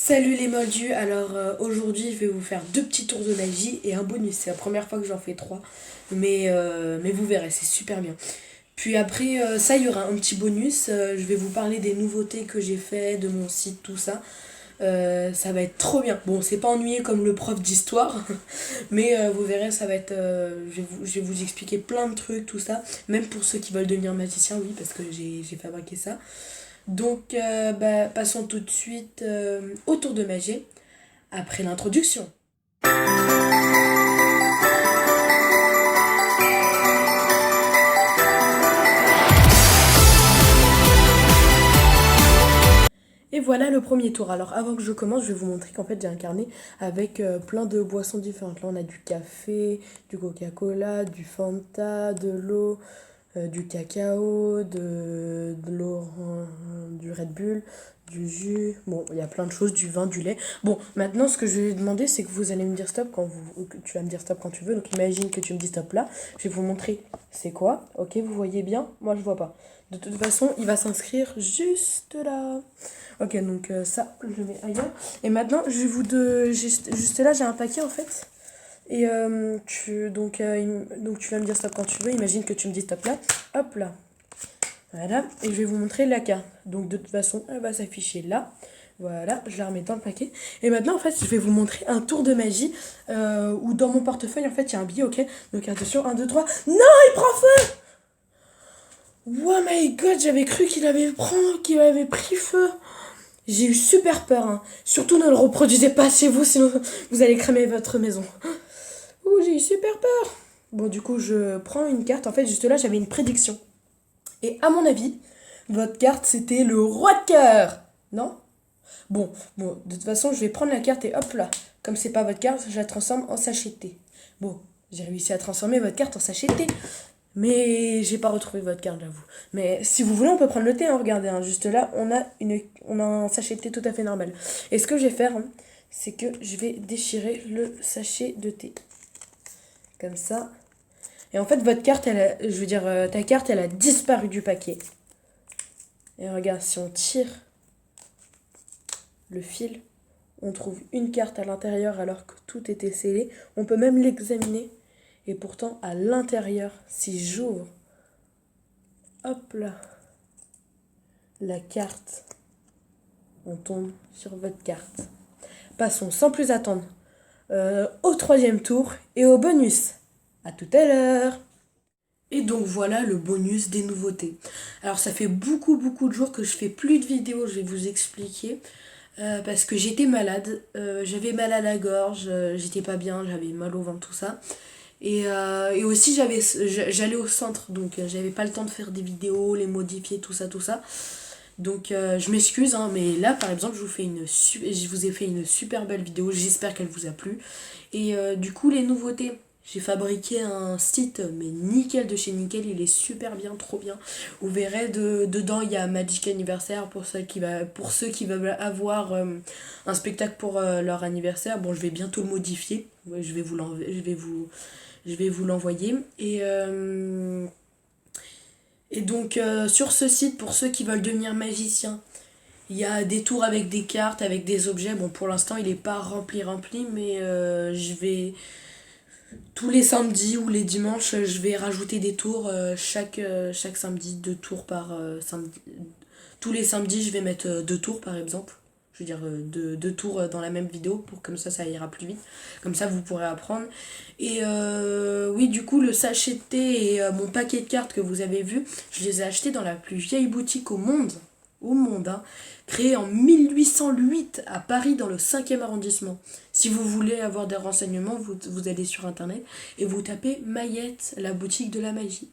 Salut les moldus, alors aujourd'hui je vais vous faire deux petits tours de magie et un bonus, c'est la première fois que j'en fais trois, mais vous verrez, c'est super bien. Puis après ça il y aura un petit bonus, je vais vous parler des nouveautés que j'ai fait, de mon site, tout ça. Ça va être trop bien. Bon, c'est pas ennuyé comme le prof d'histoire, mais vous verrez, ça va être. Je vais vous expliquer plein de trucs, tout ça. Même pour ceux qui veulent devenir magicien, oui, parce que j'ai fabriqué ça. Donc, passons tout de suite au tour de magie, après l'introduction. Et voilà le premier tour. Alors avant que je commence, je vais vous montrer qu'en fait j'ai un carnet avec plein de boissons différentes. Là on a du café, du Coca-Cola, du Fanta, de l'eau, du cacao, de l'eau, du Red Bull, du jus. Bon, il y a plein de choses, du vin, du lait. Bon, maintenant ce que je vais demander, c'est que vous allez me dire stop quand tu vas me dire stop quand tu veux. Donc imagine que tu me dis stop là. Je vais vous montrer c'est quoi. Ok, vous voyez bien? Moi je vois pas. De toute façon, il va s'inscrire juste là. Ok, donc ça, je le mets ailleurs. Et maintenant, je vais juste là, j'ai un paquet en fait. Et donc tu vas me dire stop quand tu veux. Imagine que tu me dis stop là. Hop là. Voilà. Et je vais vous montrer la carte. Donc de toute façon, elle va s'afficher là. Voilà, je la remets dans le paquet. Et maintenant, en fait, je vais vous montrer un tour de magie où dans mon portefeuille, en fait, il y a un billet, ok. Donc attention, un 2 3. Non, il prend feu. Oh my god, j'avais cru qu'il avait pris feu. J'ai eu super peur, hein. Surtout ne le reproduisez pas chez vous, sinon vous allez cramer votre maison. Ouh, j'ai eu super peur. Bon, du coup, je prends une carte. En fait, juste là, j'avais une prédiction. Et à mon avis, votre carte, c'était le roi de cœur. Non? Bon, de toute façon, je vais prendre la carte et hop là. Comme c'est pas votre carte, je la transforme en sachet de thé. Bon, j'ai réussi à transformer votre carte en sachet de thé. Mais j'ai pas retrouvé votre carte, j'avoue. Mais si vous voulez, on peut prendre le thé, hein, regardez. Hein, juste là, on a un sachet de thé tout à fait normal. Et ce que je vais faire, hein, c'est que je vais déchirer le sachet de thé. Comme ça. Et en fait, votre carte, ta carte, elle a disparu du paquet. Et regarde, si on tire le fil, on trouve une carte à l'intérieur alors que tout était scellé. On peut même l'examiner. Et pourtant, à l'intérieur, si j'ouvre, hop là, la carte, on tombe sur votre carte. Passons sans plus attendre au troisième tour et au bonus. À tout à l'heure. Et donc voilà le bonus des nouveautés. Alors ça fait beaucoup de jours que je fais plus de vidéos, je vais vous expliquer. Parce que j'étais malade, j'avais mal à la gorge, j'étais pas bien, j'avais mal au ventre, tout ça. Et aussi j'allais au centre, donc j'avais pas le temps de faire des vidéos, les modifier, tout ça, tout ça. Donc je m'excuse, hein, mais là par exemple je vous ai fait une super belle vidéo, j'espère qu'elle vous a plu. Et du coup les nouveautés, j'ai fabriqué un site mais nickel de chez Nickel, il est super bien, trop bien. Vous verrez, dedans il y a Magic Anniversaire pour ceux qui veulent avoir un spectacle pour leur anniversaire. Bon, je vais bientôt le modifier, ouais, je vais vous l'envoyer. Et donc sur ce site, pour ceux qui veulent devenir magicien, il y a des tours avec des cartes, avec des objets. Bon, pour l'instant, il n'est pas rempli, mais je vais tous les samedis ou les dimanches, je vais rajouter des tours chaque samedi, deux tours par samedi. Tous les samedis, je vais mettre deux tours par exemple. Je veux dire deux tours dans la même vidéo pour comme ça ira plus vite. Comme ça, vous pourrez apprendre. Et oui, du coup, le sachet de thé et mon paquet de cartes que vous avez vu, je les ai achetés dans la plus vieille boutique au monde. Au monde, hein, créée en 1808 à Paris dans le 5e arrondissement. Si vous voulez avoir des renseignements, vous allez sur internet et vous tapez Mayette, la boutique de la magie.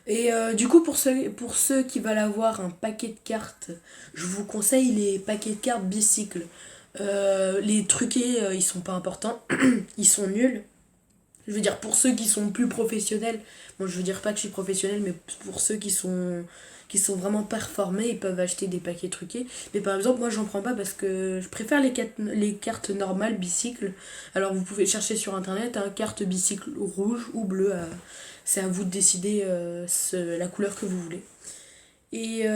Et du coup, pour ceux qui veulent avoir un paquet de cartes, je vous conseille les paquets de cartes bicycle. Les truqués, ils sont pas importants, ils sont nuls. Je veux dire, pour ceux qui sont plus professionnels, bon, je veux dire pas que je suis professionnelle, mais pour ceux qui sont vraiment performés, ils peuvent acheter des paquets truqués. Mais par exemple, moi, j'en prends pas parce que je préfère les cartes normales bicycle. Alors, vous pouvez chercher sur internet, hein, carte bicycle rouge ou bleue. C'est à vous de décider la couleur que vous voulez. Et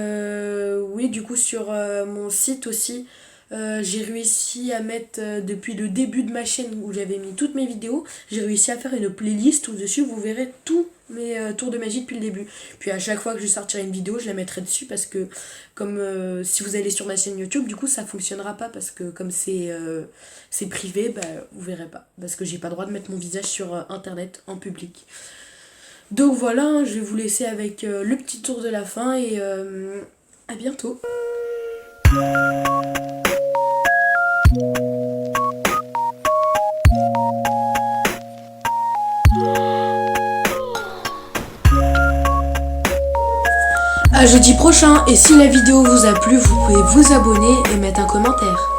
oui, du coup, sur mon site aussi, J'ai réussi à mettre depuis le début de ma chaîne où j'avais mis toutes mes vidéos, j'ai réussi à faire une playlist où dessus vous verrez tous mes tours de magie depuis le début. Puis à chaque fois que je sortirai une vidéo, je la mettrai dessus parce que comme si vous allez sur ma chaîne YouTube, du coup ça fonctionnera pas parce que comme c'est privé, bah vous verrez pas parce que j'ai pas le droit de mettre mon visage sur internet en public. Donc voilà, hein, je vais vous laisser avec le petit tour de la fin et à bientôt. À jeudi prochain, et si la vidéo vous a plu, vous pouvez vous abonner et mettre un commentaire.